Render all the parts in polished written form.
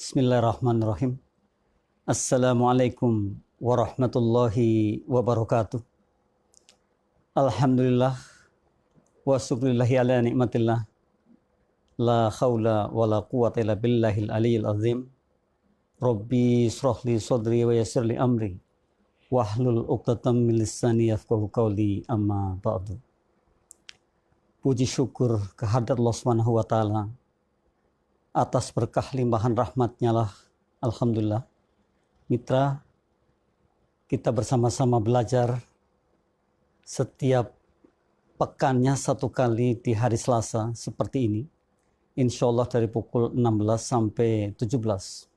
Bismillahirrahmanirrahim. Assalamualaikum warahmatullahi wabarakatuh. Alhamdulillah wa syukrillahi ala nikmatillah. La khawla wa la quwwata illa billahil aliyyil azim. Rabbi shrah li sadri wa yassir li amri. Wahlul 'uqdatam min lisani yafqahu qawli, amma ba'du. Puji syukur kehadirat Allah Subhanahu wa taala atas berkah limpahan rahmatnya lah, alhamdulillah. Mitra, kita bersama-sama belajar setiap pekannya satu kali di hari Selasa seperti ini, insya Allah dari pukul 16 sampai 17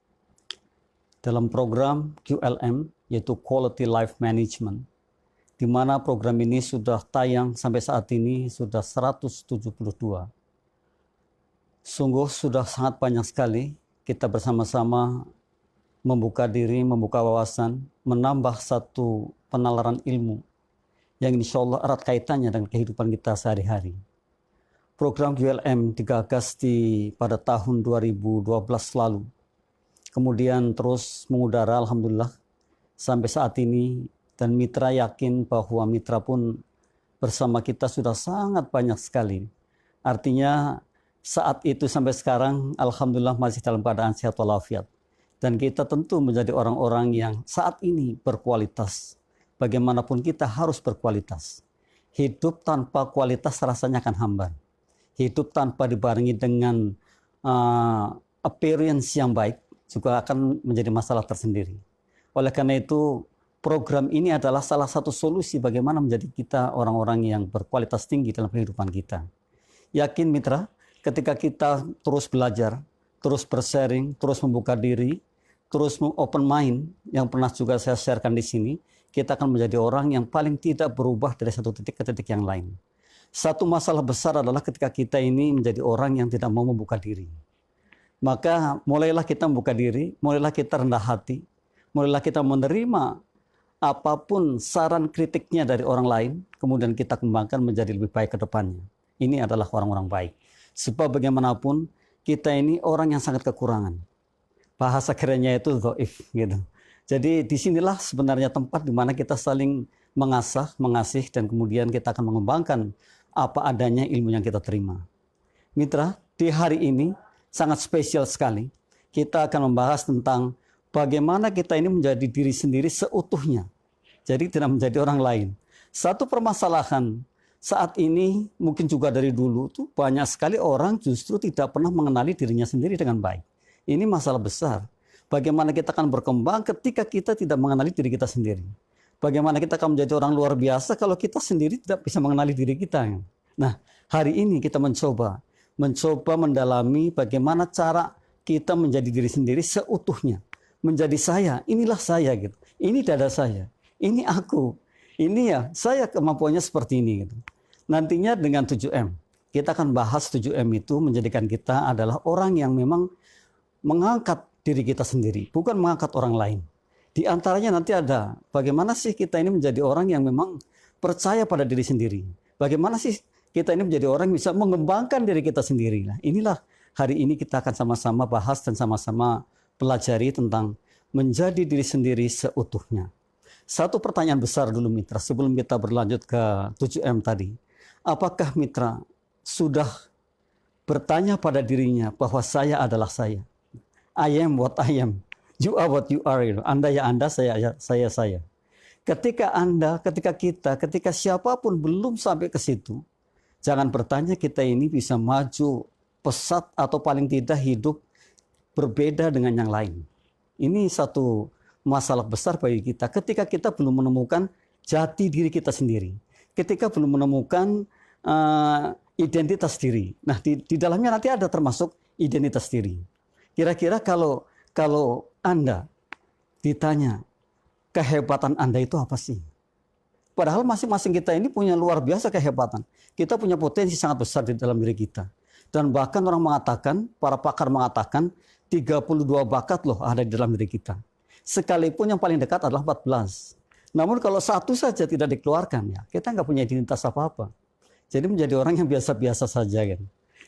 dalam program QLM, yaitu Quality Life Management, di mana program ini sudah tayang sampai saat ini sudah 172. Sungguh sudah sangat banyak sekali kita bersama-sama membuka diri, membuka wawasan, menambah satu penalaran ilmu yang insya Allah erat kaitannya dengan kehidupan kita sehari-hari. Program QLM digagas pada tahun 2012 lalu. Kemudian terus mengudara, alhamdulillah, sampai saat ini. Dan mitra yakin bahwa mitra pun bersama kita sudah sangat banyak sekali. Artinya saat itu sampai sekarang, alhamdulillah masih dalam keadaan sehat walafiat. Dan kita tentu menjadi orang-orang yang saat ini berkualitas. Bagaimanapun kita harus berkualitas. Hidup tanpa kualitas rasanya akan hambar. Hidup tanpa dibarengi dengan appearance yang baik juga akan menjadi masalah tersendiri. Oleh karena itu, program ini adalah salah satu solusi bagaimana menjadi kita orang-orang yang berkualitas tinggi dalam kehidupan kita. Yakin mitra, ketika kita terus belajar, terus bersharing, terus membuka diri, terus open mind, yang pernah juga saya sharekan di sini, kita akan menjadi orang yang paling tidak berubah dari satu titik ke titik yang lain. Satu masalah besar adalah ketika kita ini menjadi orang yang tidak mau membuka diri. Maka mulailah kita membuka diri, mulailah kita rendah hati, mulailah kita menerima apapun saran kritiknya dari orang lain, kemudian kita kembangkan menjadi lebih baik ke depannya. Ini adalah orang-orang baik. Sebab bagaimanapun kita ini orang yang sangat kekurangan. Bahasa kerennya itu dhaif gitu. Jadi disinilah sebenarnya tempat di mana kita saling mengasah, mengasih, dan kemudian kita akan mengembangkan apa adanya ilmu yang kita terima. Mitra, di hari ini sangat spesial sekali. Kita akan membahas tentang bagaimana kita ini menjadi diri sendiri seutuhnya. Jadi tidak menjadi orang lain. Satu permasalahan saat ini mungkin juga dari dulu tuh banyak sekali orang justru tidak pernah mengenali dirinya sendiri dengan baik. Ini masalah besar. Bagaimana kita akan berkembang ketika kita tidak mengenali diri kita sendiri. Bagaimana kita akan menjadi orang luar biasa kalau kita sendiri tidak bisa mengenali diri kita. Nah, hari ini kita mencoba mendalami bagaimana cara kita menjadi diri sendiri seutuhnya. Menjadi saya, inilah saya gitu. Ini dada saya, ini aku. Ini ya, saya kemampuannya seperti ini gitu. Nantinya dengan 7M, kita akan bahas 7M itu menjadikan kita adalah orang yang memang mengangkat diri kita sendiri, bukan mengangkat orang lain. Di antaranya nanti ada bagaimana sih kita ini menjadi orang yang memang percaya pada diri sendiri. Bagaimana sih kita ini menjadi orang yang bisa mengembangkan diri kita sendiri. Nah, inilah hari ini kita akan sama-sama bahas dan sama-sama pelajari tentang menjadi diri sendiri seutuhnya. Satu pertanyaan besar dulu mitra sebelum kita berlanjut ke 7M tadi. Apakah mitra sudah bertanya pada dirinya bahwa saya adalah saya? I am what I am. You are what you are. Anda ya Anda, saya. Ketika Anda, ketika siapapun belum sampai ke situ, jangan bertanya kita ini bisa maju pesat atau paling tidak hidup berbeda dengan yang lain. Ini satu masalah besar bagi kita ketika kita belum menemukan jati diri kita sendiri. Ketika belum menemukan identitas diri. Nah, di dalamnya nanti ada termasuk identitas diri. Kira-kira kalau Anda ditanya kehebatan Anda itu apa sih? Padahal masing-masing kita ini punya luar biasa kehebatan. Kita punya potensi sangat besar di dalam diri kita. Dan bahkan orang mengatakan, para pakar mengatakan 32 bakat loh ada di dalam diri kita. Sekalipun yang paling dekat adalah 14. Namun kalau satu saja tidak dikeluarkan, ya kita nggak punya identitas apa-apa. Jadi menjadi orang yang biasa-biasa saja kan.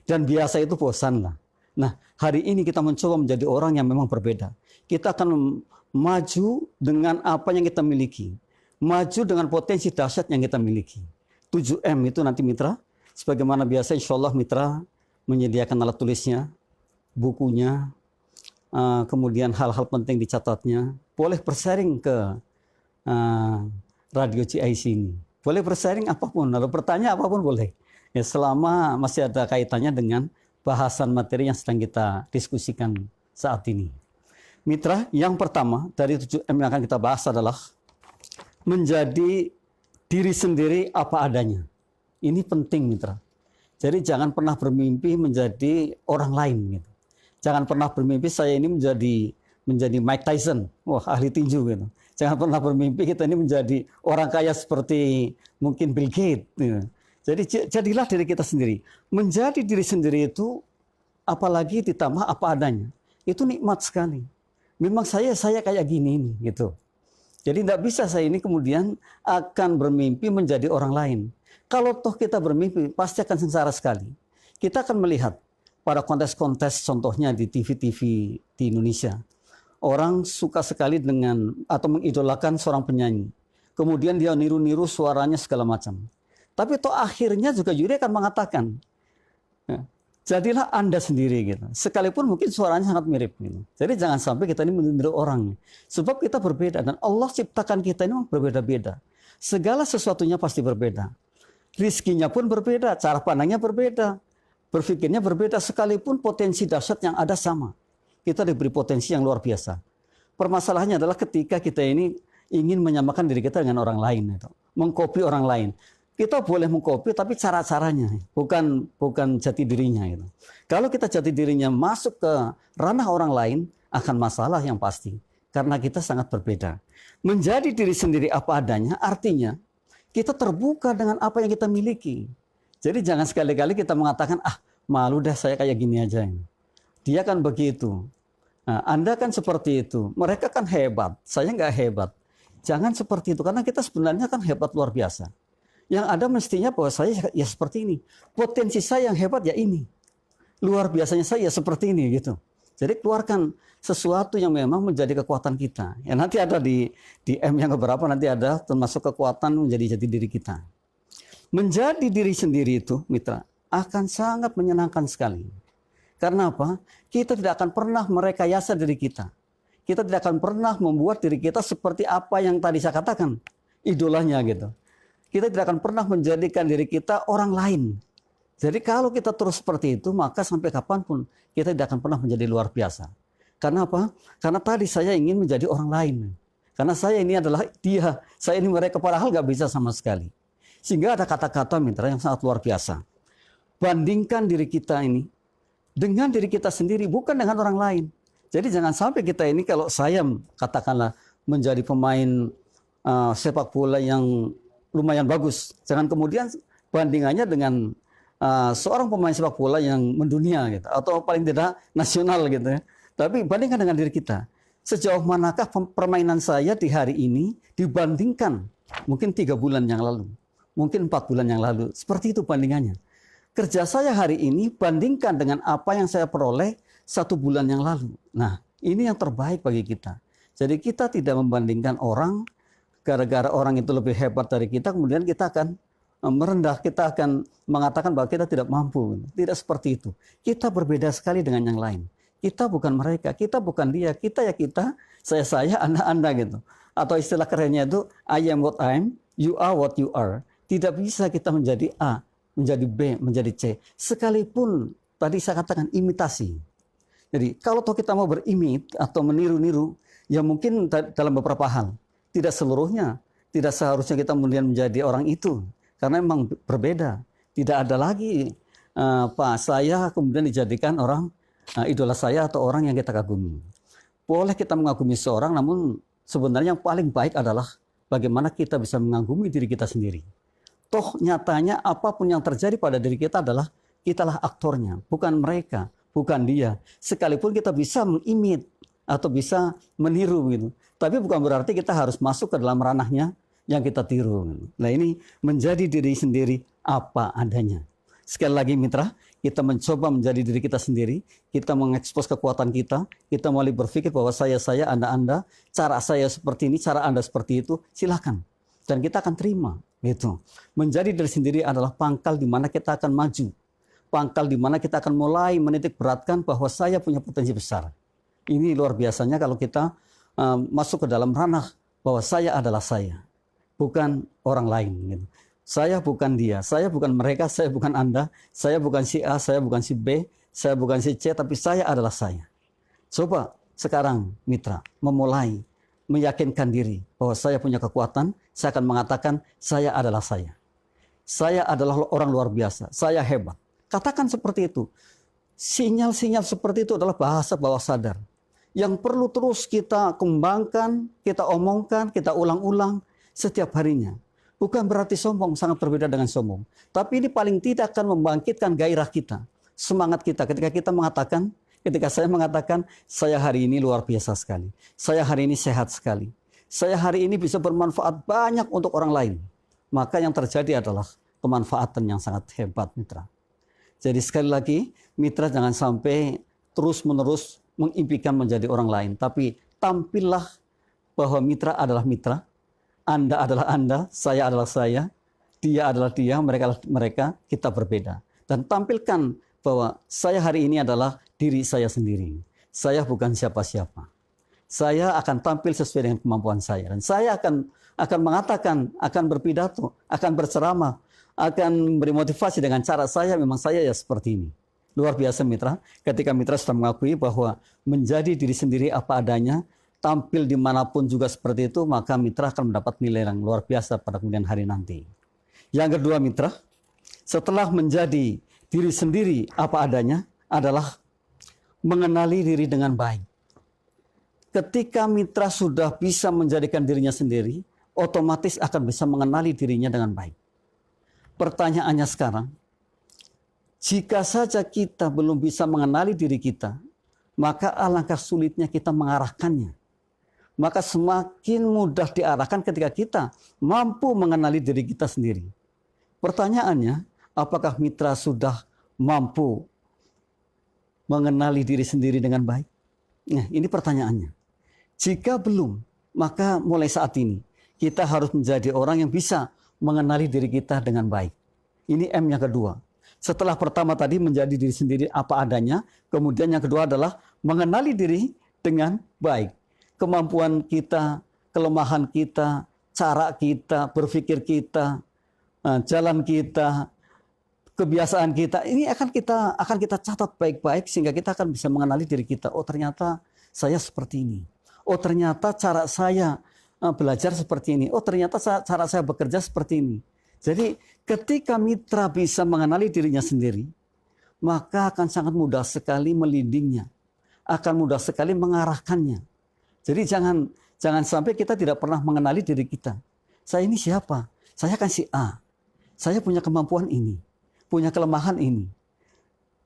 Dan biasa itu bosan lah. Nah, hari ini kita mencoba menjadi orang yang memang berbeda. Kita akan maju dengan apa yang kita miliki. Maju dengan potensi dahsyat yang kita miliki. 7M itu nanti Mitra, sebagaimana biasa insya Allah Mitra menyediakan alat tulisnya, bukunya, kemudian hal-hal penting dicatatnya. Boleh bersharing ke Radio CIC ini. Boleh bersharing apapun, lalu bertanya apapun boleh. Ya, selama masih ada kaitannya dengan bahasan materi yang sedang kita diskusikan saat ini. Mitra, yang pertama dari 7M yang akan kita bahas adalah menjadi diri sendiri apa adanya. Ini penting Mitra. Jadi jangan pernah bermimpi menjadi orang lain. Gitu. Jangan pernah bermimpi saya ini menjadi Mike Tyson, wah ahli tinju gitu. Jangan pernah bermimpi kita ini menjadi orang kaya seperti mungkin Bill Gates. Gitu. Jadi jadilah diri kita sendiri. Menjadi diri sendiri itu apalagi ditambah apa adanya. Itu nikmat sekali. Memang saya kayak gini nih gitu. Jadi tidak bisa saya ini kemudian akan bermimpi menjadi orang lain. Kalau toh kita bermimpi pasti akan sengsara sekali. Kita akan melihat pada kontes-kontes contohnya di TV-TV di Indonesia. Orang suka sekali dengan atau mengidolakan seorang penyanyi. Kemudian dia niru-niru suaranya segala macam. Tapi toh akhirnya juga juri akan mengatakan, ya, jadilah Anda sendiri gitu. Sekalipun mungkin suaranya sangat mirip gitu. Jadi jangan sampai kita ini meniru orang. Sebab kita berbeda dan Allah ciptakan kita ini berbeda-beda. Segala sesuatunya pasti berbeda. Rizkinya pun berbeda, cara pandangnya berbeda. Berpikirnya berbeda sekalipun potensi dahsyat yang ada sama. Kita diberi potensi yang luar biasa. Permasalahannya adalah ketika kita ini ingin menyamakan diri kita dengan orang lain. Itu. Mengkopi orang lain. Kita boleh mengkopi tapi cara-caranya bukan jati dirinya itu. Kalau kita jati dirinya masuk ke ranah orang lain akan masalah yang pasti karena kita sangat berbeda. Menjadi diri sendiri apa adanya artinya kita terbuka dengan apa yang kita miliki. Jadi jangan sekali-kali kita mengatakan malu dah saya kayak gini aja. Dia kan begitu. Nah, Anda kan seperti itu. Mereka kan hebat, saya nggak hebat. Jangan seperti itu karena kita sebenarnya kan hebat luar biasa. Yang ada mestinya bahwa saya ya seperti ini. Potensi saya yang hebat ya ini. Luar biasanya saya ya seperti ini gitu. Jadi keluarkan sesuatu yang memang menjadi kekuatan kita. Ya nanti ada di M yang beberapa nanti ada termasuk kekuatan menjadi jati diri kita. Menjadi diri sendiri itu Mitra akan sangat menyenangkan sekali. Karena apa? Kita tidak akan pernah merekayasa diri kita. Kita tidak akan pernah membuat diri kita seperti apa yang tadi saya katakan. Idolanya gitu. Kita tidak akan pernah menjadikan diri kita orang lain. Jadi kalau kita terus seperti itu, maka sampai kapanpun kita tidak akan pernah menjadi luar biasa. Karena apa? Karena tadi saya ingin menjadi orang lain. Karena saya ini adalah dia, saya ini mereka, padahal nggak bisa sama sekali. Sehingga ada kata-kata Mitra yang sangat luar biasa. Bandingkan diri kita ini dengan diri kita sendiri, bukan dengan orang lain. Jadi jangan sampai kita ini kalau saya katakanlah menjadi pemain sepak bola yang lumayan bagus. Jangan kemudian bandingannya dengan seorang pemain sepak bola yang mendunia gitu, atau paling tidak nasional gitu ya. Tapi bandingkan dengan diri kita. Sejauh manakah permainan saya di hari ini dibandingkan mungkin 3 bulan yang lalu, mungkin 4 bulan yang lalu. Seperti itu bandingannya. Kerja saya hari ini bandingkan dengan apa yang saya peroleh 1 bulan yang lalu. Nah, ini yang terbaik bagi kita. Jadi kita tidak membandingkan orang. Gara-gara orang itu lebih hebat dari kita, kemudian kita akan merendah, kita akan mengatakan bahwa kita tidak mampu. Tidak seperti itu. Kita berbeda sekali dengan yang lain. Kita bukan mereka, kita bukan dia, kita ya kita, saya, anda gitu. Atau istilah kerennya itu, I am what I am, you are what you are. Tidak bisa kita menjadi A, menjadi B, menjadi C. Sekalipun tadi saya katakan imitasi. Jadi kalau kita mau berimit atau meniru-niru, ya mungkin dalam beberapa hal. Tidak seluruhnya, tidak seharusnya kita kemudian menjadi orang itu. Karena memang berbeda. Tidak ada lagi saya kemudian dijadikan orang idola saya atau orang yang kita kagumi. Boleh kita mengagumi seorang, namun sebenarnya yang paling baik adalah bagaimana kita bisa mengagumi diri kita sendiri. Toh nyatanya apapun yang terjadi pada diri kita adalah kitalah aktornya, bukan mereka, bukan dia. Sekalipun kita bisa mengimit atau bisa meniru gitu. Tapi bukan berarti kita harus masuk ke dalam ranahnya yang kita tiru. Nah ini menjadi diri sendiri apa adanya. Sekali lagi Mitra, kita mencoba menjadi diri kita sendiri, kita mengekspos kekuatan kita mulai berpikir bahwa saya, Anda, cara saya seperti ini, cara Anda seperti itu, silakan. Dan kita akan terima. Gitu. Menjadi diri sendiri adalah pangkal di mana kita akan maju. Pangkal di mana kita akan mulai menitik beratkan bahwa saya punya potensi besar. Ini luar biasanya kalau kita masuk ke dalam ranah bahwa saya adalah saya, bukan orang lain. Gitu. Saya bukan dia, saya bukan mereka, saya bukan Anda, saya bukan si A, saya bukan si B, saya bukan si C, tapi saya adalah saya. Coba sekarang mitra, memulai meyakinkan diri bahwa saya punya kekuatan, saya akan mengatakan saya adalah saya. Saya adalah orang luar biasa, saya hebat. Katakan seperti itu. Sinyal-sinyal seperti itu adalah bahasa bawah sadar. Yang perlu terus kita kembangkan, kita omongkan, kita ulang-ulang setiap harinya. Bukan berarti sombong, sangat berbeda dengan sombong. Tapi ini paling tidak akan membangkitkan gairah kita, semangat kita. Ketika saya mengatakan, saya hari ini luar biasa sekali. Saya hari ini sehat sekali. Saya hari ini bisa bermanfaat banyak untuk orang lain. Maka yang terjadi adalah kemanfaatan yang sangat hebat, mitra. Jadi sekali lagi, mitra jangan sampai terus-menerus mengimpikan menjadi orang lain. Tapi tampillah bahwa mitra adalah mitra. Anda adalah Anda, saya adalah saya, dia adalah dia, mereka adalah mereka, kita berbeda. Dan tampilkan bahwa saya hari ini adalah diri saya sendiri. Saya bukan siapa-siapa. Saya akan tampil sesuai dengan kemampuan saya. Dan saya akan mengatakan, akan berpidato, akan berceramah, akan beri motivasi dengan cara saya, memang saya ya seperti ini. Luar biasa mitra, ketika mitra sudah mengakui bahwa menjadi diri sendiri apa adanya, tampil dimanapun juga seperti itu, maka mitra akan mendapat nilai yang luar biasa pada kemudian hari nanti. Yang kedua mitra, setelah menjadi diri sendiri apa adanya adalah mengenali diri dengan baik. Ketika mitra sudah bisa menjadikan dirinya sendiri, otomatis akan bisa mengenali dirinya dengan baik. Pertanyaannya sekarang, jika saja kita belum bisa mengenali diri kita, maka alangkah sulitnya kita mengarahkannya. Maka semakin mudah diarahkan ketika kita mampu mengenali diri kita sendiri. Pertanyaannya, apakah mitra sudah mampu mengenali diri sendiri dengan baik? Nah, ini pertanyaannya. Jika belum, maka mulai saat ini kita harus menjadi orang yang bisa mengenali diri kita dengan baik. Ini M yang kedua. Setelah pertama tadi menjadi diri sendiri apa adanya, kemudian yang kedua adalah mengenali diri dengan baik. Kemampuan kita, kelemahan kita, cara kita, berpikir kita, jalan kita, kebiasaan kita, ini akan kita catat baik-baik sehingga kita akan bisa mengenali diri kita. Oh ternyata saya seperti ini. Oh ternyata cara saya belajar seperti ini. Oh ternyata cara saya bekerja seperti ini. Jadi ketika mitra bisa mengenali dirinya sendiri, maka akan sangat mudah sekali melidingnya, akan mudah sekali mengarahkannya. Jadi jangan sampai kita tidak pernah mengenali diri kita. Saya ini siapa? Saya kan si A. Saya punya kemampuan ini, punya kelemahan ini,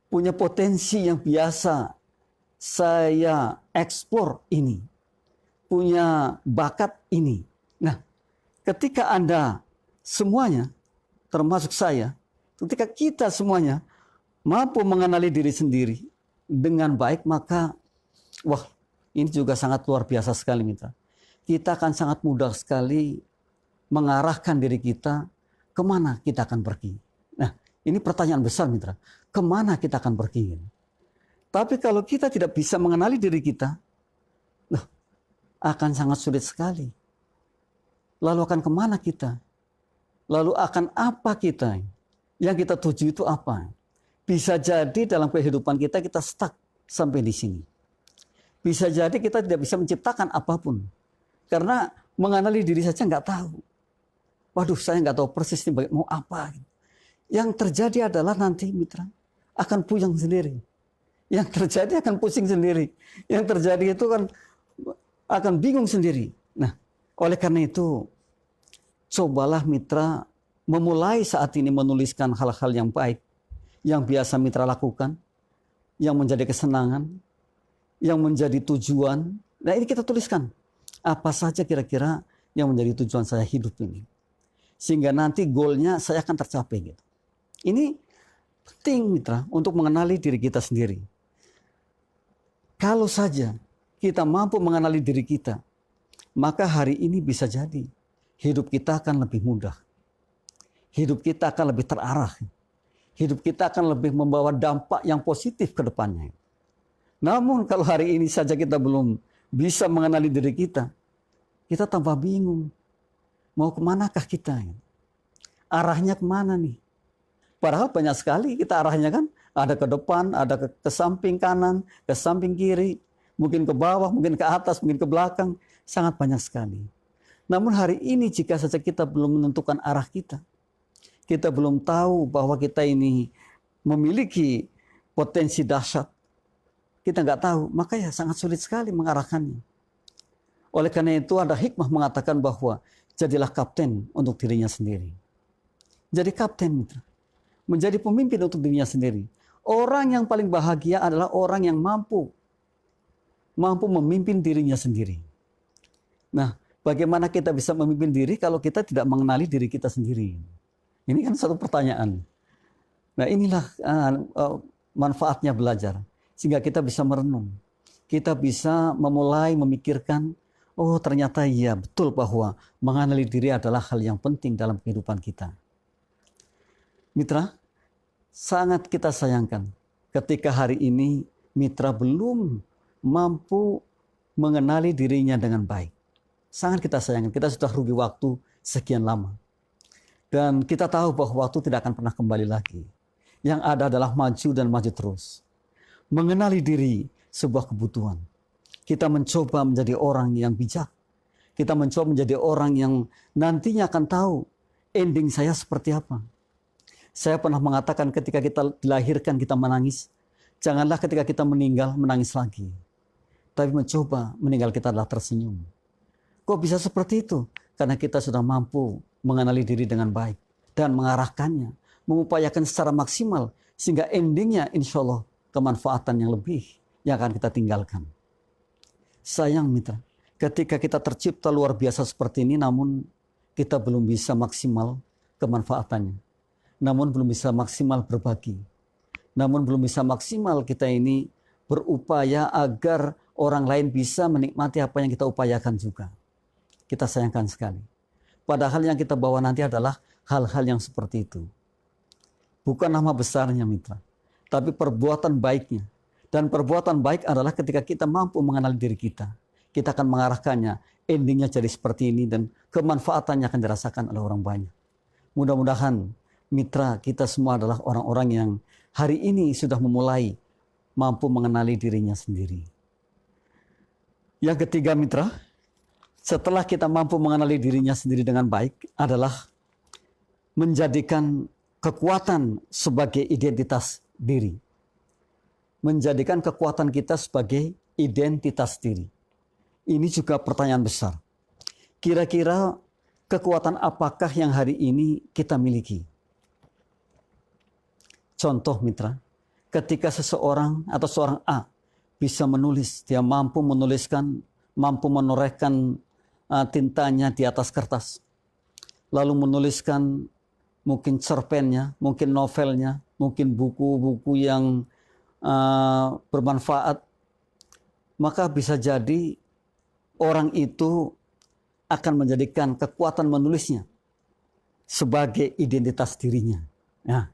punya potensi yang biasa saya eksplor ini, punya bakat ini. Nah, ketika Anda semuanya, termasuk saya, ketika kita semuanya mampu mengenali diri sendiri dengan baik, maka wah, ini juga sangat luar biasa sekali mitra. Kita akan sangat mudah sekali mengarahkan diri kita kemana kita akan pergi. Nah, ini pertanyaan besar mitra. Kemana kita akan pergi? Tapi kalau kita tidak bisa mengenali diri kita, akan sangat sulit sekali. Lalu akan kemana kita? Lalu akan apa kita? Yang kita tuju itu apa? Bisa jadi dalam kehidupan kita stuck sampai di sini. Bisa jadi kita tidak bisa menciptakan apapun. Karena mengenali diri saja nggak tahu. Waduh, saya nggak tahu persis ini mau apa. Yang terjadi adalah nanti mitra akan puyeng sendiri. Yang terjadi akan pusing sendiri. Yang terjadi itu kan akan bingung sendiri. Nah, oleh karena itu, cobalah mitra memulai saat ini menuliskan hal-hal yang baik, yang biasa mitra lakukan, yang menjadi kesenangan, yang menjadi tujuan. Nah ini kita tuliskan. Apa saja kira-kira yang menjadi tujuan saya hidup ini. Sehingga nanti goalnya saya akan tercapai gitu. Ini Penting mitra untuk mengenali diri kita sendiri. Kalau saja kita mampu mengenali diri kita, maka hari ini bisa jadi hidup kita akan lebih mudah. Hidup kita akan lebih terarah. Hidup kita akan lebih membawa dampak yang positif ke depannya. Namun kalau hari ini saja kita belum bisa mengenali diri kita tambah bingung. Mau kemanakah kita? Arahnya kemana nih? Padahal banyak sekali kita arahnya kan. Ada ke depan, ada ke samping kanan, ke samping kiri, mungkin ke bawah, mungkin ke atas, mungkin ke belakang. Sangat banyak sekali. Namun hari ini jika saja kita belum menentukan arah kita belum tahu bahwa kita ini memiliki potensi dahsyat, kita nggak tahu, maka ya sangat sulit sekali mengarahkannya. Oleh karena itu ada hikmah mengatakan bahwa jadilah kapten untuk dirinya sendiri. Jadi kapten mitra. Menjadi pemimpin untuk dirinya sendiri. Orang yang paling bahagia adalah orang yang mampu memimpin dirinya sendiri. Nah, bagaimana kita bisa memimpin diri kalau kita tidak mengenali diri kita sendiri? Ini kan satu pertanyaan. Nah, inilah manfaatnya belajar. Sehingga kita bisa merenung. Kita bisa memulai memikirkan, oh ternyata iya betul bahwa mengenali diri adalah hal yang penting dalam kehidupan kita. Mitra, sangat kita sayangkan ketika hari ini mitra belum mampu mengenali dirinya dengan baik. Sangat kita sayangkan, kita sudah rugi waktu sekian lama. Dan kita tahu bahwa waktu tidak akan pernah kembali lagi. Yang ada adalah maju dan maju terus. Mengenali diri sebuah kebutuhan. Kita mencoba menjadi orang yang bijak. Kita mencoba menjadi orang yang nantinya akan tahu ending saya seperti apa. Saya pernah mengatakan ketika kita dilahirkan kita menangis. Janganlah ketika kita meninggal menangis lagi. Tapi mencoba meninggal kita adalah tersenyum. Kok bisa seperti itu? Karena kita sudah mampu mengenali diri dengan baik. Dan mengarahkannya. Mengupayakan secara maksimal. Sehingga endingnya insya Allah kemanfaatan yang lebih yang akan kita tinggalkan. Sayang mitra. Ketika kita tercipta luar biasa seperti ini namun kita belum bisa maksimal kemanfaatannya. Namun belum bisa maksimal berbagi. Namun belum bisa maksimal kita ini berupaya agar orang lain bisa menikmati apa yang kita upayakan juga. Kita sayangkan sekali. Padahal yang kita bawa nanti adalah hal-hal yang seperti itu. Bukan nama besarnya mitra, tapi perbuatan baiknya. Dan perbuatan baik adalah ketika kita mampu mengenal diri kita. Kita akan mengarahkannya, endingnya jadi seperti ini dan kemanfaatannya akan dirasakan oleh orang banyak. Mudah-mudahan mitra kita semua adalah orang-orang yang hari ini sudah memulai mampu mengenali dirinya sendiri. Yang ketiga mitra, setelah kita mampu mengenali dirinya sendiri dengan baik adalah menjadikan kekuatan sebagai identitas diri. Menjadikan kekuatan kita sebagai identitas diri. Ini juga pertanyaan besar. Kira-kira kekuatan apakah yang hari ini kita miliki? Contoh mitra, ketika seseorang atau seorang A bisa menulis, dia mampu menuliskan, mampu menorehkan tintanya di atas kertas. Lalu menuliskan mungkin cerpennya, mungkin novelnya, mungkin buku-buku yang bermanfaat. Maka bisa jadi orang itu akan menjadikan kekuatan menulisnya sebagai identitas dirinya. Nah,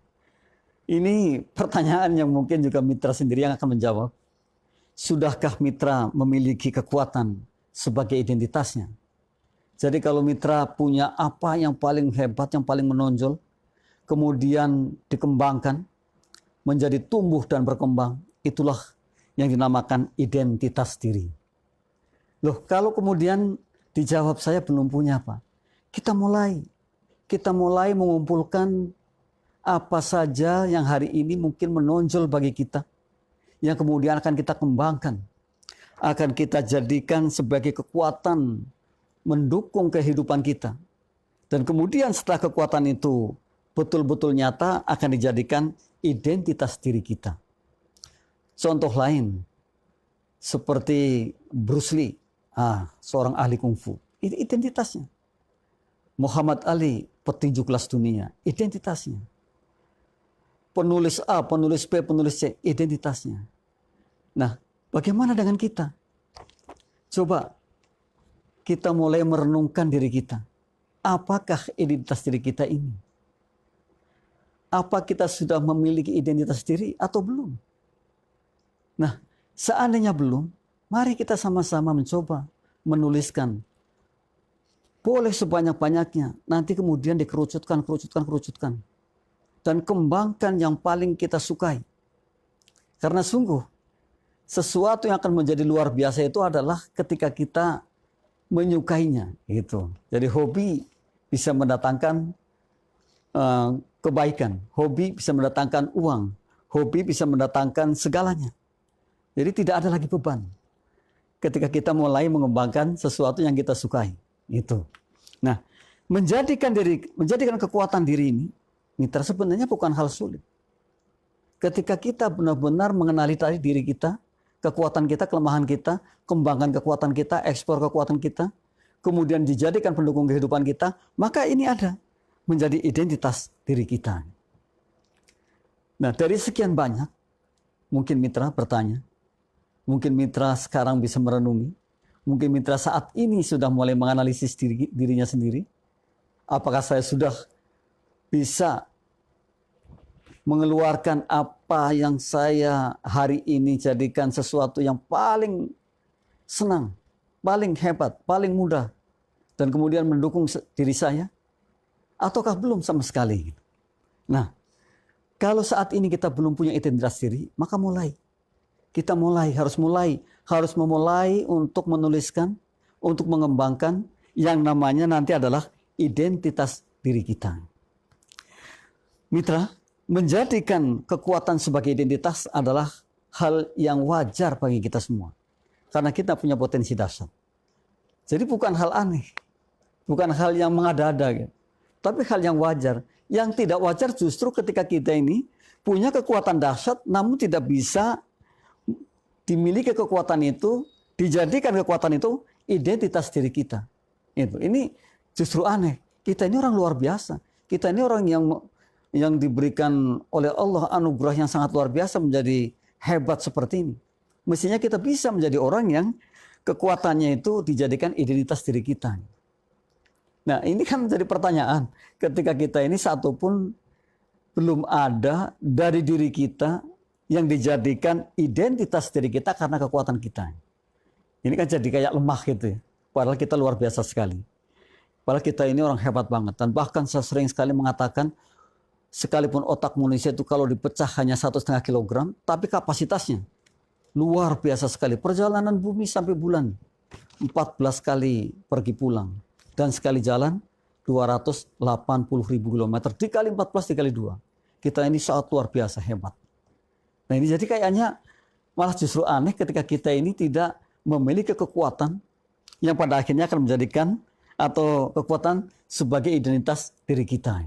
ini pertanyaan yang mungkin juga mitra sendiri yang akan menjawab. Sudahkah mitra memiliki kekuatan sebagai identitasnya? Jadi kalau mitra punya apa yang paling hebat, yang paling menonjol, kemudian dikembangkan, menjadi tumbuh dan berkembang, itulah yang dinamakan identitas diri. Loh, kalau kemudian dijawab saya belum punya apa? Kita mulai mengumpulkan apa saja yang hari ini mungkin menonjol bagi kita, yang kemudian akan kita kembangkan, akan kita jadikan sebagai kekuatan mendukung kehidupan kita. Dan kemudian setelah kekuatan itu betul-betul nyata, akan dijadikan identitas diri kita. Contoh lain, seperti Bruce Lee, seorang ahli kungfu, itu identitasnya. Muhammad Ali, petinju kelas dunia, identitasnya. penulis A, penulis B, penulis C, identitasnya. Nah, bagaimana dengan kita? Coba kita mulai merenungkan diri kita. Apakah identitas diri kita ini? Apa kita sudah memiliki identitas diri atau belum? Nah, seandainya belum, mari kita sama-sama mencoba menuliskan. Boleh sebanyak-banyaknya, nanti kemudian dikerucutkan. Dan kembangkan yang paling kita sukai. Karena sungguh, sesuatu yang akan menjadi luar biasa itu adalah ketika kita menyukainya. Gitu. Jadi hobi bisa mendatangkan kebaikan. Hobi bisa mendatangkan uang. Hobi bisa mendatangkan segalanya. Jadi tidak ada lagi beban ketika kita mulai mengembangkan sesuatu yang kita sukai. Itu. Nah, menjadikan kekuatan diri ini, mitra, sebenarnya bukan hal sulit. Ketika kita benar-benar mengenali tadi diri kita, kekuatan kita, kelemahan kita, kembangkan kekuatan kita, ekspor kekuatan kita, kemudian dijadikan pendukung kehidupan kita, maka ini ada menjadi identitas diri kita. Nah, dari sekian banyak, mungkin mitra bertanya, mungkin mitra sekarang bisa merenungi, mungkin mitra saat ini sudah mulai menganalisis dirinya sendiri. Apakah saya sudah bisa mengeluarkan apa yang saya hari ini jadikan sesuatu yang paling senang, paling hebat, paling mudah, dan kemudian mendukung diri saya? Ataukah belum sama sekali? Nah, kalau saat ini kita belum punya identitas diri, maka kita harus memulai untuk menuliskan, untuk mengembangkan yang namanya nanti adalah identitas diri kita. Mitra, menjadikan kekuatan sebagai identitas adalah hal yang wajar bagi kita semua. Karena kita punya potensi dahsyat. Jadi bukan hal aneh, bukan hal yang mengada-ada, gitu. Tapi hal yang wajar. Yang tidak wajar justru ketika kita ini punya kekuatan dahsyat namun tidak bisa dimiliki kekuatan itu, dijadikan kekuatan itu identitas diri kita. Ini justru aneh. Kita ini orang luar biasa. Kita ini orang yang diberikan oleh Allah anugerah yang sangat luar biasa menjadi hebat seperti ini. Mestinya kita bisa menjadi orang yang kekuatannya itu dijadikan identitas diri kita. Nah, ini kan menjadi pertanyaan. Ketika kita ini satu pun belum ada dari diri kita yang dijadikan identitas diri kita karena kekuatan kita. Ini kan jadi kayak lemah gitu ya. Padahal kita luar biasa sekali. Padahal kita ini orang hebat banget. Dan bahkan saya sering sekali mengatakan, sekalipun otak manusia itu kalau dipecah hanya 1,5 kilogram, tapi kapasitasnya luar biasa sekali. Perjalanan bumi sampai bulan 14 kali pergi pulang. Dan sekali jalan 280.000 kilometer. Dikali 14, dikali 2. Kita ini sangat luar biasa hebat. Nah ini jadi kayaknya malah justru aneh ketika kita ini tidak memiliki kekuatan yang pada akhirnya akan menjadikan atau kekuatan sebagai identitas diri kita.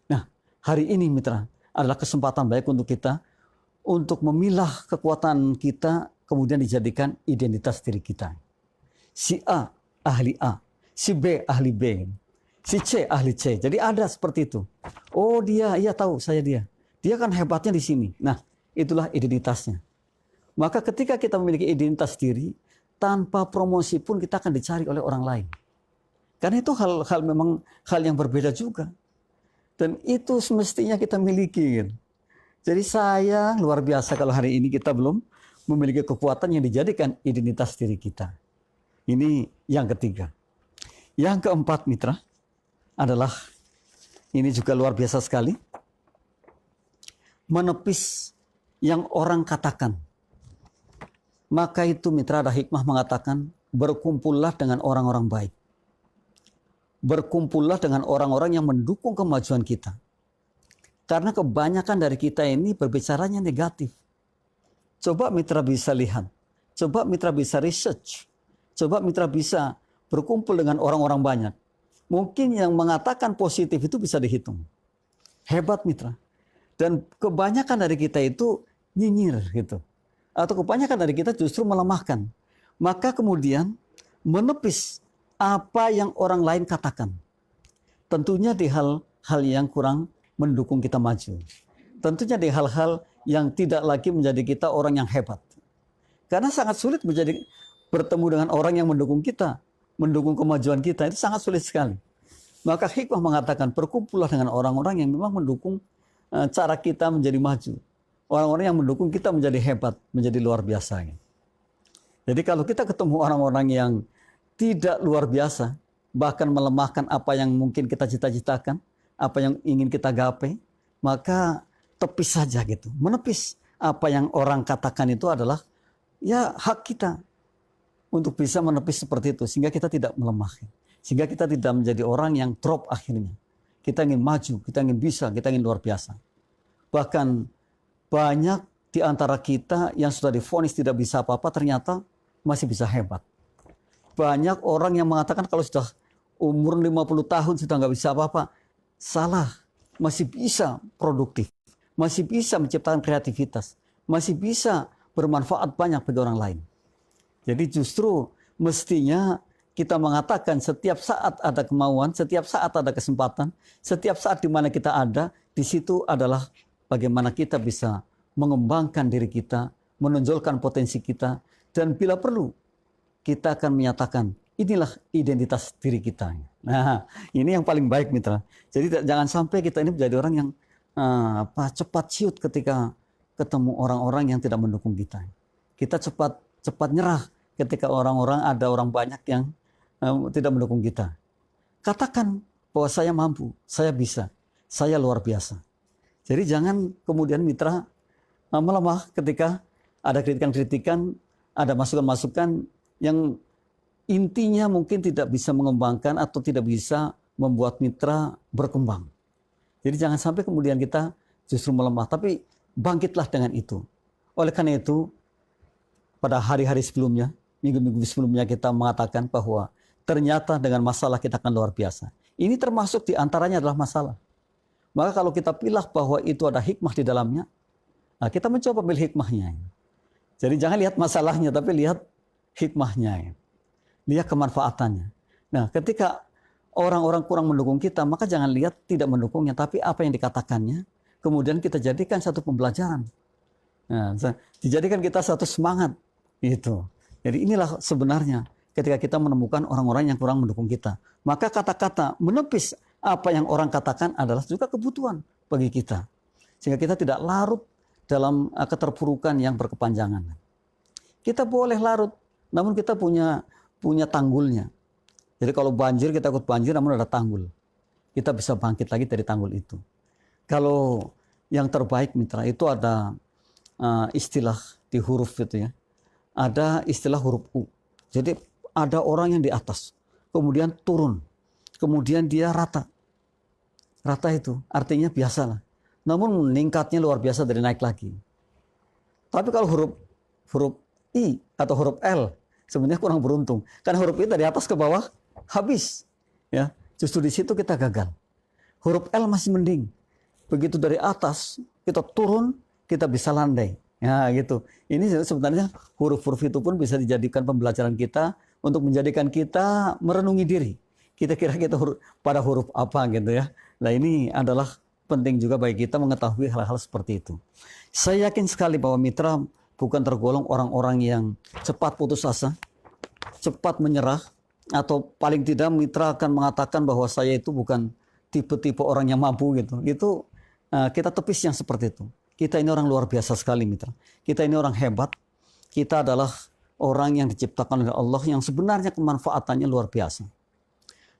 Nah hari ini mitra adalah kesempatan baik untuk kita untuk memilah kekuatan kita kemudian dijadikan identitas diri kita. Si A ahli A, si B ahli B, si C ahli C. Jadi ada seperti itu. Oh dia, iya tahu saya dia. Dia kan hebatnya di sini. Nah itulah identitasnya. Maka ketika kita memiliki identitas diri, tanpa promosi pun kita akan dicari oleh orang lain. Karena itu memang hal yang berbeda juga. Dan itu semestinya kita miliki. Jadi saya luar biasa kalau hari ini kita belum memiliki kekuatan yang dijadikan identitas diri kita. Ini yang ketiga. Yang keempat mitra adalah, ini juga luar biasa sekali, menepis yang orang katakan. Maka itu mitra ada hikmah mengatakan, berkumpullah dengan orang-orang baik. Berkumpullah dengan orang-orang yang mendukung kemajuan kita. Karena kebanyakan dari kita ini berbicaranya negatif. Coba mitra bisa lihat. Coba mitra bisa research. Coba mitra bisa berkumpul dengan orang-orang banyak. Mungkin yang mengatakan positif itu bisa dihitung. Hebat mitra. Dan kebanyakan dari kita itu nyinyir gitu. Atau kebanyakan dari kita justru melemahkan. Maka kemudian menepis apa yang orang lain katakan. Tentunya di hal-hal yang kurang mendukung kita maju. Tentunya di hal-hal yang tidak lagi menjadi kita orang yang hebat. Karena sangat sulit bertemu dengan orang yang mendukung kita, mendukung kemajuan kita, itu sangat sulit sekali. Maka hikmah mengatakan berkumpullah dengan orang-orang yang memang mendukung cara kita menjadi maju. Orang-orang yang mendukung kita menjadi hebat, menjadi luar biasa. Jadi kalau kita ketemu orang-orang yang tidak luar biasa, bahkan melemahkan apa yang mungkin kita cita-citakan, apa yang ingin kita gapai, maka tepis saja gitu. Menepis apa yang orang katakan itu adalah ya hak kita untuk bisa menepis seperti itu, sehingga kita tidak melemah, sehingga kita tidak menjadi orang yang drop akhirnya. Kita ingin maju, kita ingin bisa, kita ingin luar biasa. Bahkan banyak di antara kita yang sudah divonis tidak bisa apa-apa ternyata masih bisa hebat. Banyak orang yang mengatakan kalau sudah umur 50 tahun sudah nggak bisa apa-apa. Salah, masih bisa produktif, masih bisa menciptakan kreativitas, masih bisa bermanfaat banyak bagi orang lain. Jadi justru mestinya kita mengatakan setiap saat ada kemauan, setiap saat ada kesempatan, setiap saat di mana kita ada, di situ adalah bagaimana kita bisa mengembangkan diri kita, menonjolkan potensi kita, dan bila perlu kita akan menyatakan inilah identitas diri kita. Nah, ini yang paling baik mitra. Jadi jangan sampai kita ini menjadi orang yang cepat ciut ketika ketemu orang-orang yang tidak mendukung kita. Kita cepat nyerah ketika ada orang banyak yang tidak mendukung kita. Katakan bahwa saya mampu, saya bisa, saya luar biasa. Jadi jangan kemudian mitra melemah ketika ada kritikan-kritikan, ada masukan-masukan yang intinya mungkin tidak bisa mengembangkan atau tidak bisa membuat mitra berkembang. Jadi jangan sampai kemudian kita justru melemah, tapi bangkitlah dengan itu. Oleh karena itu, pada hari-hari sebelumnya, minggu-minggu sebelumnya kita mengatakan bahwa ternyata dengan masalah kita akan luar biasa. Ini termasuk di antaranya adalah masalah. Maka kalau kita pilih bahwa itu ada hikmah di dalamnya, nah kita mencoba ambil hikmahnya. Jadi jangan lihat masalahnya, tapi lihat hikmahnya. Lihat kemanfaatannya. Nah, ketika orang-orang kurang mendukung kita, maka jangan lihat tidak mendukungnya, tapi apa yang dikatakannya, kemudian kita jadikan satu pembelajaran. Nah, dijadikan kita satu semangat. Gitu. Jadi inilah sebenarnya ketika kita menemukan orang-orang yang kurang mendukung kita. Maka kata-kata menepis apa yang orang katakan adalah juga kebutuhan bagi kita. Sehingga kita tidak larut dalam keterpurukan yang berkepanjangan. Kita boleh larut, namun kita punya tanggulnya. Jadi kalau banjir, kita ikut banjir namun ada tanggul. Kita bisa bangkit lagi dari tanggul itu. Kalau yang terbaik mitra, itu ada istilah di huruf itu ya. Ada istilah huruf U. Jadi ada orang yang di atas, kemudian turun, kemudian dia rata. Rata itu artinya biasalah. Namun meningkatnya luar biasa dari naik lagi. Tapi kalau huruf I atau huruf L sebenarnya kurang beruntung. Karena huruf I dari atas ke bawah habis. Ya, justru di situ kita gagal. Huruf L masih mending. Begitu dari atas kita turun, kita bisa landai. Ya gitu. Ini sebenarnya huruf-huruf itu pun bisa dijadikan pembelajaran kita untuk menjadikan kita merenungi diri. Kita kira kita pada huruf apa gitu ya. Nah ini adalah penting juga bagi kita mengetahui hal-hal seperti itu. Saya yakin sekali bahwa mitra bukan tergolong orang-orang yang cepat putus asa, cepat menyerah, atau paling tidak mitra akan mengatakan bahwa saya itu bukan tipe-tipe orang yang mampu gitu. Itu kita tepis yang seperti itu. Kita ini orang luar biasa sekali mitra. Kita ini orang hebat. Kita adalah orang yang diciptakan oleh Allah yang sebenarnya kemanfaatannya luar biasa.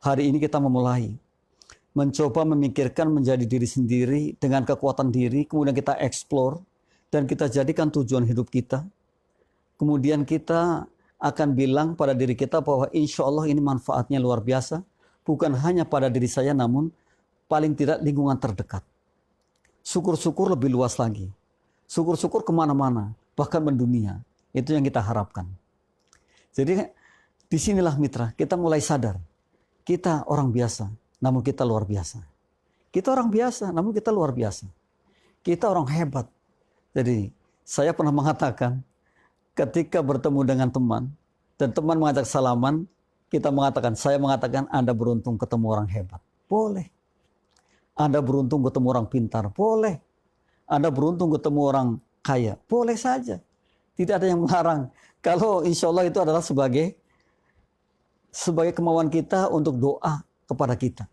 Hari ini kita memulai mencoba memikirkan menjadi diri sendiri dengan kekuatan diri, kemudian kita eksplor dan kita jadikan tujuan hidup kita. Kemudian kita akan bilang pada diri kita bahwa insya Allah ini manfaatnya luar biasa, bukan hanya pada diri saya namun paling tidak lingkungan terdekat. Syukur-syukur lebih luas lagi. Syukur-syukur kemana-mana, bahkan mendunia. Itu yang kita harapkan. Jadi disinilah mitra, kita mulai sadar. Kita orang biasa, namun kita luar biasa. Kita orang biasa, namun kita luar biasa. Kita orang hebat. Jadi saya pernah mengatakan, ketika bertemu dengan teman, dan teman mengajak salaman, saya mengatakan Anda beruntung ketemu orang hebat. Boleh. Anda beruntung ketemu orang pintar. Boleh. Anda beruntung ketemu orang kaya. Boleh saja. Tidak ada yang melarang. Kalau insya Allah itu adalah sebagai kemauan kita untuk doa kepada kita.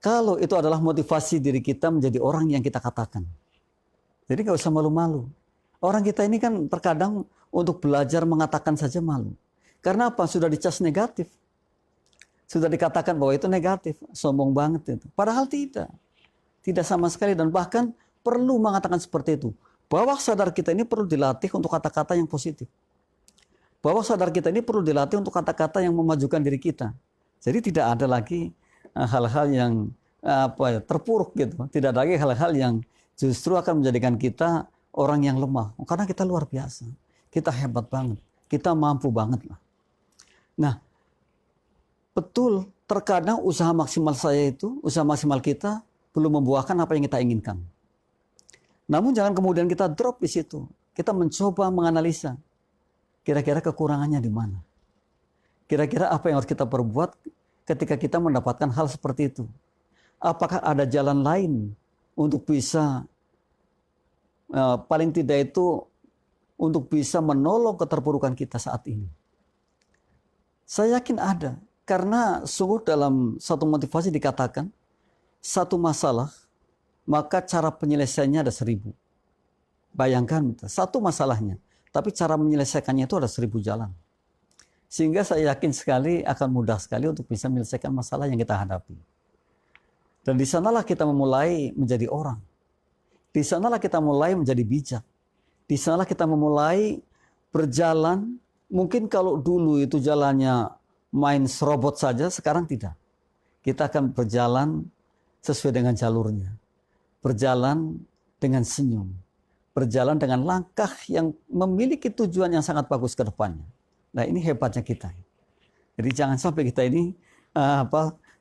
Kalau itu adalah motivasi diri kita menjadi orang yang kita katakan. Jadi nggak usah malu-malu. Orang kita ini kan terkadang untuk belajar mengatakan saja malu. Karena apa? Sudah dicas negatif. Sudah dikatakan bahwa itu negatif. Sombong banget itu. Padahal tidak. Tidak sama sekali, dan bahkan perlu mengatakan seperti itu. Bawah sadar kita ini perlu dilatih untuk kata-kata yang positif. Bawah sadar kita ini perlu dilatih untuk kata-kata yang memajukan diri kita. Jadi tidak ada lagi hal-hal yang terpuruk gitu. Tidak ada lagi hal-hal yang justru akan menjadikan kita orang yang lemah. Karena kita luar biasa. Kita hebat banget. Kita mampu banget lah. Nah, betul, terkadang usaha maksimal usaha maksimal kita belum membuahkan apa yang kita inginkan. Namun jangan kemudian kita drop di situ. Kita mencoba menganalisa. Kira-kira kekurangannya di mana? Kira-kira apa yang harus kita perbuat ketika kita mendapatkan hal seperti itu? Apakah ada jalan lain untuk bisa, paling tidak itu, untuk bisa menolong keterpurukan kita saat ini? Saya yakin ada. Karena sungguh dalam satu motivasi dikatakan, satu masalah, maka cara penyelesaiannya ada 1000. Bayangkan, satu masalahnya. Tapi cara menyelesaikannya itu ada 1000 jalan. Sehingga saya yakin sekali akan mudah sekali untuk bisa menyelesaikan masalah yang kita hadapi. Dan di sanalah kita memulai menjadi orang. Di sanalah kita mulai menjadi bijak. Di sanalah kita memulai berjalan. Mungkin kalau dulu itu jalannya main serobot saja, sekarang tidak. Kita akan berjalan sesuai dengan jalurnya. Berjalan dengan senyum. Berjalan dengan langkah yang memiliki tujuan yang sangat bagus ke depannya. Nah, ini hebatnya kita. Jadi jangan sampai kita ini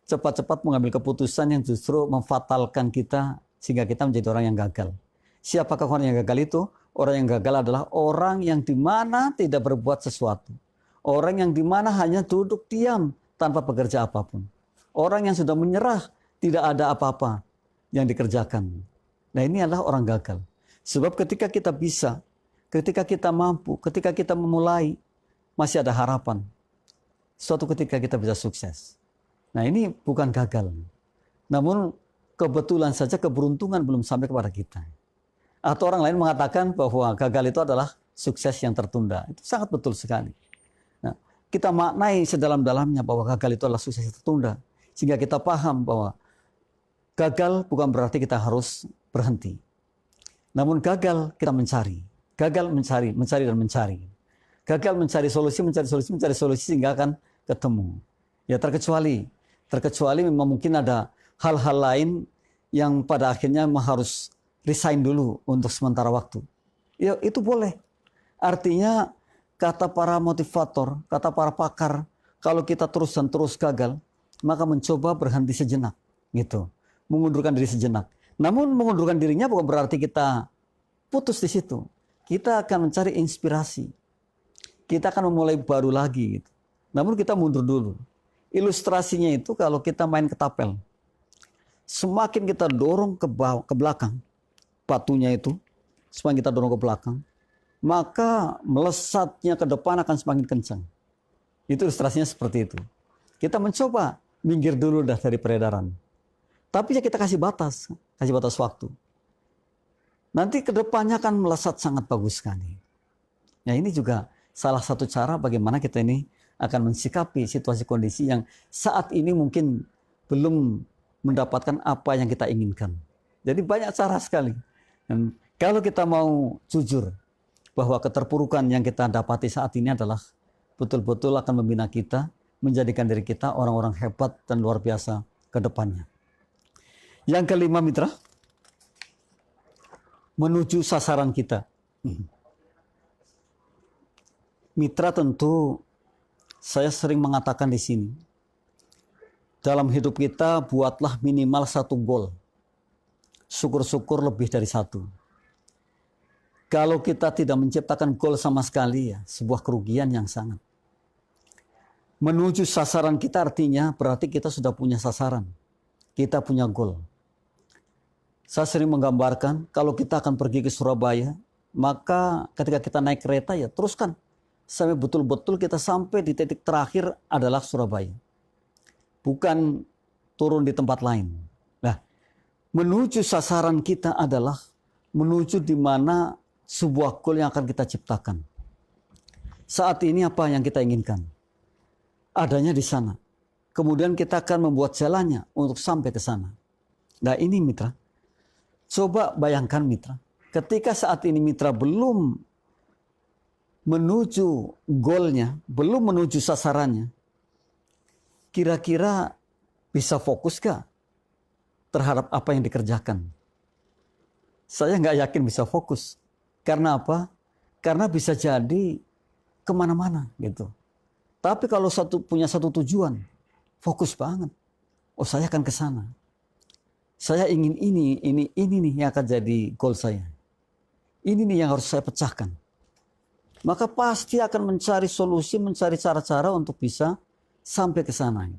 cepat-cepat mengambil keputusan yang justru memfatalkan kita sehingga kita menjadi orang yang gagal. Siapakah orang yang gagal itu? Orang yang gagal adalah orang yang dimana tidak berbuat sesuatu. Orang yang dimana hanya duduk diam tanpa bekerja apapun. Orang yang sudah menyerah, tidak ada apa-apa yang dikerjakan. Nah, ini adalah orang gagal. Sebab ketika kita bisa, ketika kita mampu, ketika kita memulai, masih ada harapan. Suatu ketika kita bisa sukses. Nah, ini bukan gagal. Namun kebetulan saja keberuntungan belum sampai kepada kita. Atau orang lain mengatakan bahwa gagal itu adalah sukses yang tertunda. Itu sangat betul sekali. Nah, kita maknai sedalam-dalamnya bahwa gagal itu adalah sukses yang tertunda. Sehingga kita paham bahwa gagal bukan berarti kita harus berhenti. Namun gagal kita mencari. Gagal mencari dan mencari. Gagal mencari solusi sehingga akan ketemu. Ya terkecuali memang mungkin ada hal-hal lain yang pada akhirnya harus resign dulu untuk sementara waktu. Ya itu boleh. Artinya kata para motivator, kata para pakar, kalau kita terus gagal, maka mencoba berhenti sejenak, gitu. Mengundurkan diri sejenak. Namun mengundurkan dirinya bukan berarti kita putus di situ. Kita akan mencari inspirasi. Kita akan memulai baru lagi, gitu. Namun kita mundur dulu. Ilustrasinya itu kalau kita main ketapel. Semakin kita dorong ke belakang, batunya itu, semakin kita dorong ke belakang, maka melesatnya ke depan akan semakin kencang. Itu ilustrasinya seperti itu. Kita mencoba minggir dulu dari peredaran. Tapi ya kita kasih batas waktu. Nanti ke depannya akan melesat sangat bagus sekali. Nah, ini juga salah satu cara bagaimana kita ini akan mensikapi situasi kondisi yang saat ini mungkin belum mendapatkan apa yang kita inginkan. Jadi banyak cara sekali. Dan kalau kita mau jujur bahwa keterpurukan yang kita dapati saat ini adalah betul-betul akan membina kita, menjadikan diri kita orang-orang hebat dan luar biasa ke depannya. Yang kelima, mitra, menuju sasaran kita. Mitra, tentu saya sering mengatakan di sini, dalam hidup kita buatlah minimal 1 goal. Syukur-syukur lebih dari 1. Kalau kita tidak menciptakan goal sama sekali, ya sebuah kerugian yang sangat. Menuju sasaran kita artinya berarti kita sudah punya sasaran. Kita punya goal. Saya sering menggambarkan kalau kita akan pergi ke Surabaya, maka ketika kita naik kereta ya teruskan sampai betul-betul kita sampai di titik terakhir adalah Surabaya. Bukan turun di tempat lain. Nah, menuju sasaran kita adalah menuju di mana sebuah goal yang akan kita ciptakan. Saat ini apa yang kita inginkan? Adanya di sana. Kemudian kita akan membuat jalannya untuk sampai ke sana. Nah ini mitra, coba bayangkan mitra, ketika saat ini mitra belum menuju goalnya, belum menuju sasarannya, kira-kira bisa fokus gak terhadap apa yang dikerjakan? Saya nggak yakin bisa fokus. Karena apa? Karena bisa jadi kemana-mana gitu. Tapi kalau punya satu tujuan, fokus banget. Oh saya akan ke sana. Saya ingin ini nih yang akan jadi goal saya. Ini nih yang harus saya pecahkan. Maka pasti akan mencari solusi, mencari cara-cara untuk bisa sampai ke sana.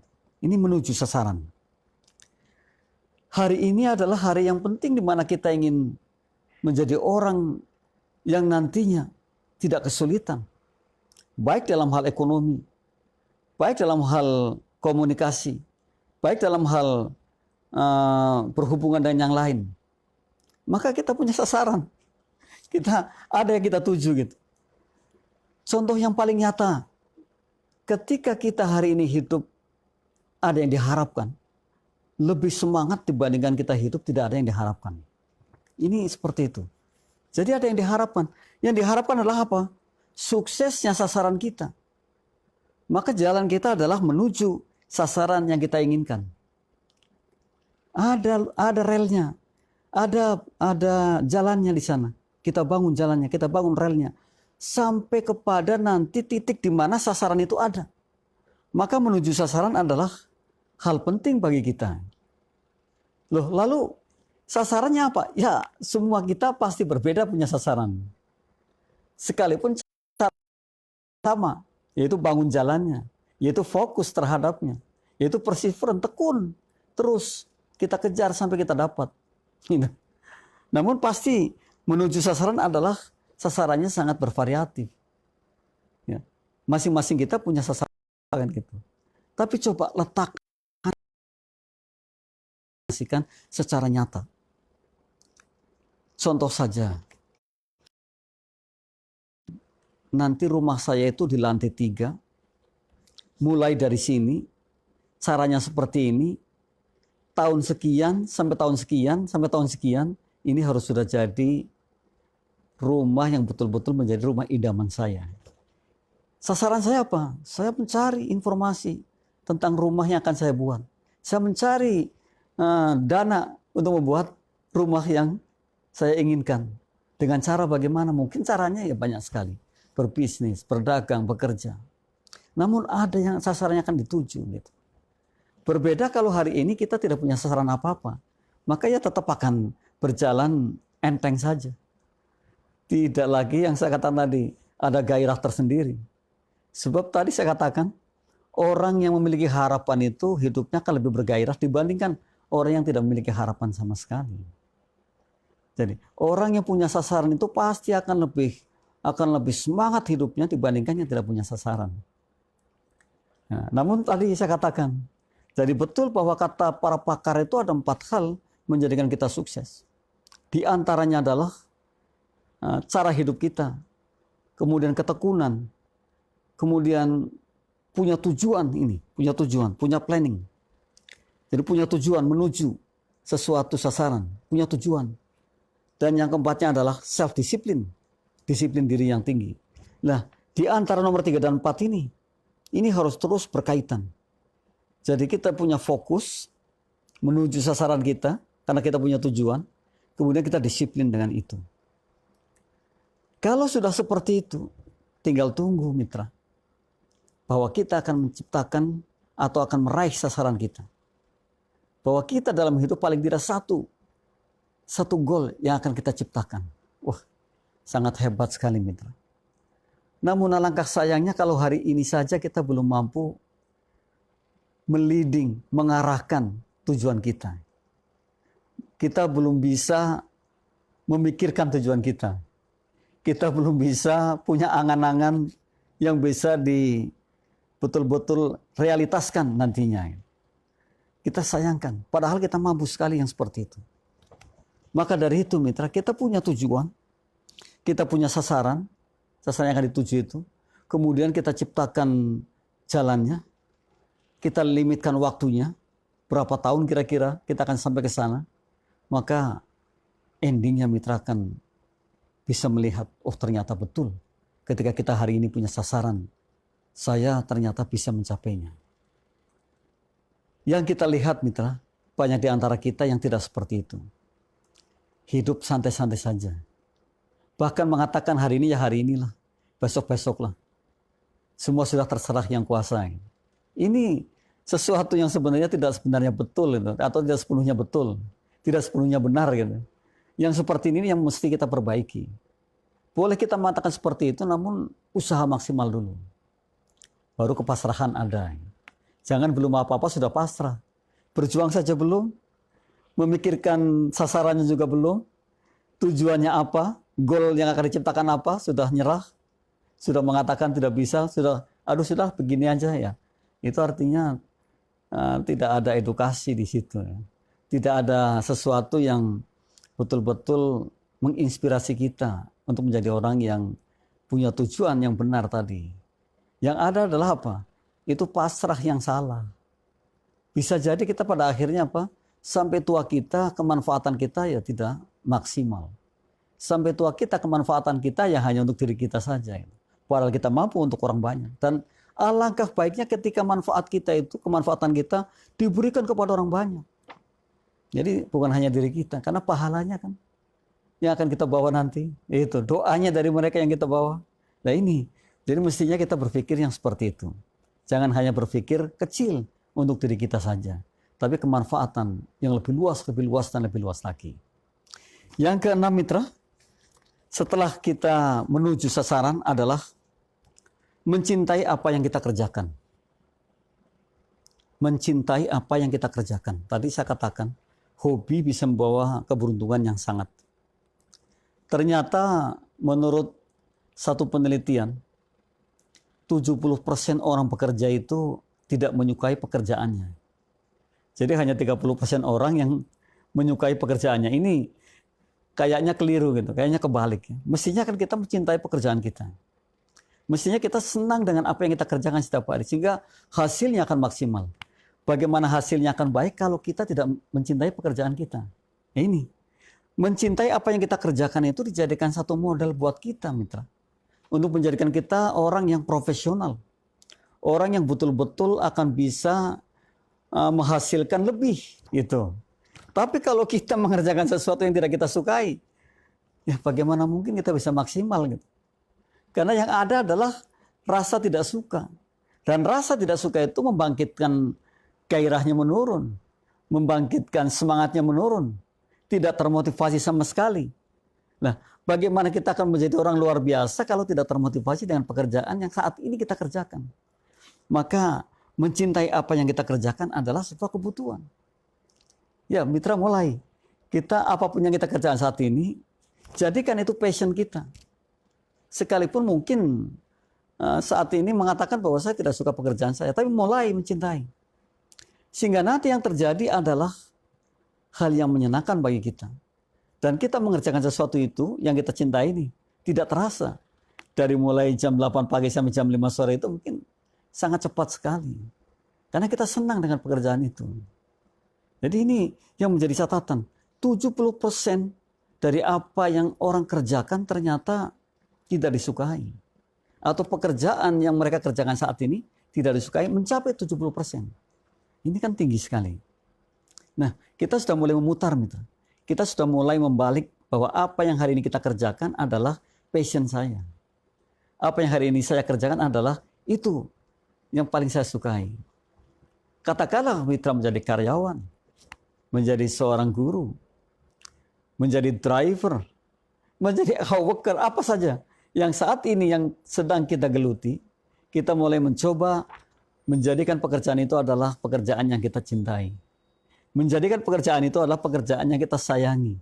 Ini menuju sasaran. Hari ini adalah hari yang penting di mana kita ingin menjadi orang yang nantinya tidak kesulitan. Baik dalam hal ekonomi, baik dalam hal komunikasi, baik dalam hal berhubungan dengan yang lain. Maka kita punya sasaran. Kita ada yang kita tuju gitu. Contoh yang paling nyata, ketika kita hari ini hidup ada yang diharapkan, lebih semangat dibandingkan kita hidup tidak ada yang diharapkan. Ini seperti itu. Jadi ada yang diharapkan. Yang diharapkan adalah apa? Suksesnya sasaran kita. Maka jalan kita adalah menuju sasaran yang kita inginkan. Ada relnya, ada jalannya di sana. Kita bangun jalannya, kita bangun relnya. Sampai kepada nanti titik di mana sasaran itu ada. Maka menuju sasaran adalah hal penting bagi kita. Loh, lalu sasarannya apa? Ya, semua kita pasti berbeda punya sasaran. Sekalipun sama, yaitu bangun jalannya, yaitu fokus terhadapnya, yaitu persevere, tekun, terus kita kejar sampai kita dapat. Namun pasti menuju sasaran adalah sasarannya sangat bervariatif. Ya. Masing-masing kita punya sasaran gitu. Tapi coba letakkan secara nyata. Contoh saja, nanti rumah saya itu di lantai 3, mulai dari sini, caranya seperti ini, tahun sekian, sampai tahun sekian, sampai tahun sekian, ini harus sudah jadi rumah yang betul-betul menjadi rumah idaman saya. Sasaran saya apa? Saya mencari informasi tentang rumah yang akan saya buat. Saya mencari dana untuk membuat rumah yang saya inginkan. Dengan cara bagaimana? Mungkin caranya ya banyak sekali. Berbisnis, berdagang, bekerja. Namun ada yang sasarannya akan dituju. Gitu. Berbeda kalau hari ini kita tidak punya sasaran apa-apa. Maka ya tetap akan berjalan enteng saja. Tidak lagi yang saya katakan tadi, ada gairah tersendiri. Sebab tadi saya katakan, orang yang memiliki harapan itu hidupnya akan lebih bergairah dibandingkan orang yang tidak memiliki harapan sama sekali. Jadi orang yang punya sasaran itu pasti akan lebih semangat hidupnya dibandingkan yang tidak punya sasaran. Nah, namun tadi saya katakan, jadi betul bahwa kata para pakar itu ada 4 hal menjadikan kita sukses. Di antaranya adalah cara hidup kita, kemudian ketekunan, kemudian punya tujuan punya planning. Jadi punya tujuan menuju sesuatu sasaran, punya tujuan. Dan yang keempatnya adalah self-disiplin, disiplin diri yang tinggi. Nah, di antara nomor 3 dan 4 ini harus terus berkaitan. Jadi kita punya fokus menuju sasaran kita, karena kita punya tujuan, kemudian kita disiplin dengan itu. Kalau sudah seperti itu, tinggal tunggu mitra, bahwa kita akan menciptakan atau akan meraih sasaran kita. Bahwa kita dalam hidup paling tidak satu goal yang akan kita ciptakan. Wah, sangat hebat sekali mitra. Namun alangkah sayangnya kalau hari ini saja kita belum mampu mengarahkan tujuan kita. kita belum bisa memikirkan tujuan kita. Kita belum bisa punya angan-angan yang bisa betul-betul realitaskan nantinya. Kita sayangkan, padahal kita mampu sekali yang seperti itu. Maka dari itu mitra, kita punya tujuan, kita punya sasaran yang akan dituju itu. Kemudian kita ciptakan jalannya, kita limitkan waktunya, berapa tahun kira-kira kita akan sampai ke sana. Maka endingnya mitra akan bisa melihat, oh ternyata betul ketika kita hari ini punya sasaran, saya ternyata bisa mencapainya. Yang kita lihat mitra, banyak di antara kita yang tidak seperti itu. Hidup santai-santai saja. Bahkan mengatakan hari ini ya hari inilah, besok-besoklah. Semua sudah terserah yang kuasa. Ini sesuatu yang sebenarnya betul gitu, atau tidak sepenuhnya betul, tidak sepenuhnya benar gitu. Yang seperti ini yang mesti kita perbaiki. Boleh kita mengatakan seperti itu, namun usaha maksimal dulu. Baru kepasrahan ada. Jangan belum apa-apa sudah pasrah. Berjuang saja belum, memikirkan sasarannya juga belum, tujuannya apa, goal yang akan diciptakan apa, sudah nyerah, sudah mengatakan tidak bisa, sudah begini aja ya. Itu artinya tidak ada edukasi di situ. Ya. Tidak ada sesuatu yang betul-betul menginspirasi kita untuk menjadi orang yang punya tujuan yang benar tadi. Yang ada adalah apa? Itu pasrah yang salah. Bisa jadi kita pada akhirnya apa? Sampai tua kita, kemanfaatan kita ya tidak maksimal. Sampai tua kita, kemanfaatan kita ya hanya untuk diri kita saja. Padahal kita mampu untuk orang banyak. Dan alangkah baiknya ketika manfaat kita itu, kemanfaatan kita diberikan kepada orang banyak. Jadi bukan hanya diri kita, karena pahalanya kan yang akan kita bawa nanti. Itu doanya dari mereka yang kita bawa. Nah ini, jadi mestinya kita berpikir yang seperti itu. Jangan hanya berpikir kecil untuk diri kita saja, tapi kemanfaatan yang lebih luas dan lebih luas lagi. Yang keenam mitra, setelah kita menuju sasaran adalah mencintai apa yang kita kerjakan. Mencintai apa yang kita kerjakan. Tadi saya katakan, hobi bisa membawa keberuntungan yang sangat. Ternyata menurut satu penelitian, 70% orang pekerja itu tidak menyukai pekerjaannya. Jadi hanya 30% orang yang menyukai pekerjaannya. Ini kayaknya keliru gitu, kayaknya kebalik. Mestinya kan kita mencintai pekerjaan kita. Mestinya kita senang dengan apa yang kita kerjakan setiap hari, sehingga hasilnya akan maksimal. Bagaimana hasilnya akan baik kalau kita tidak mencintai pekerjaan kita? Nah ini, mencintai apa yang kita kerjakan itu dijadikan satu modal buat kita, mitra. Untuk menjadikan kita orang yang profesional. Orang yang betul-betul akan bisa menghasilkan lebih. Gitu. Tapi kalau kita mengerjakan sesuatu yang tidak kita sukai, ya bagaimana mungkin kita bisa maksimal gitu. Karena yang ada adalah rasa tidak suka. Dan rasa tidak suka itu membangkitkan gairahnya menurun, membangkitkan semangatnya menurun, tidak termotivasi sama sekali. Nah, bagaimana kita akan menjadi orang luar biasa kalau tidak termotivasi dengan pekerjaan yang saat ini kita kerjakan? Maka mencintai apa yang kita kerjakan adalah sebuah kebutuhan. Ya, mitra mulai. Kita apapun yang kita kerjakan saat ini, jadikan itu passion kita. Sekalipun mungkin saat ini mengatakan bahwa saya tidak suka pekerjaan saya, tapi mulai mencintai. Sehingga nanti yang terjadi adalah hal yang menyenangkan bagi kita. Dan kita mengerjakan sesuatu itu yang kita cintai ini tidak terasa. Dari mulai jam 8 pagi sampai jam 5 sore itu mungkin sangat cepat sekali. Karena kita senang dengan pekerjaan itu. Jadi ini yang menjadi catatan. 70% dari apa yang orang kerjakan ternyata tidak disukai. Atau pekerjaan yang mereka kerjakan saat ini tidak disukai mencapai 70%. Ini kan tinggi sekali. Nah, kita sudah mulai memutar, mitra. Kita sudah mulai membalik bahwa apa yang hari ini kita kerjakan adalah passion saya. Apa yang hari ini saya kerjakan adalah itu yang paling saya sukai. Katakanlah mitra menjadi karyawan, menjadi seorang guru, menjadi driver, menjadi worker, apa saja. Yang saat ini yang sedang kita geluti, kita mulai mencoba menjadikan pekerjaan itu adalah pekerjaan yang kita cintai. Menjadikan pekerjaan itu adalah pekerjaan yang kita sayangi.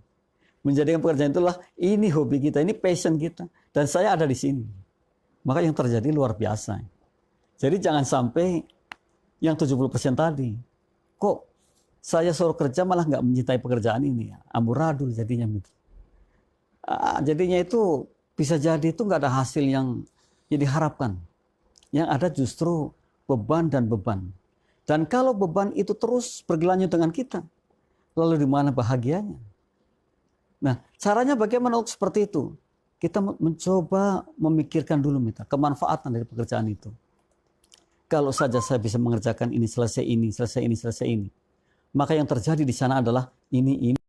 Menjadikan pekerjaan itulah ini hobi kita, ini passion kita. Dan saya ada di sini. Maka yang terjadi luar biasa. Jadi jangan sampai yang 70% tadi. Kok saya suruh kerja malah nggak mencintai pekerjaan ini. Amburadul jadinya. Jadinya itu bisa jadi itu nggak ada hasil yang diharapkan. Yang ada justru beban dan beban. Dan kalau beban itu terus bergelanjut dengan kita, lalu di mana bahagianya? Nah, caranya bagaimana untuk seperti itu? Kita mencoba memikirkan dulu kemanfaatan dari pekerjaan itu. Kalau saja saya bisa mengerjakan ini, selesai ini, selesai ini, selesai ini. Maka yang terjadi di sana adalah ini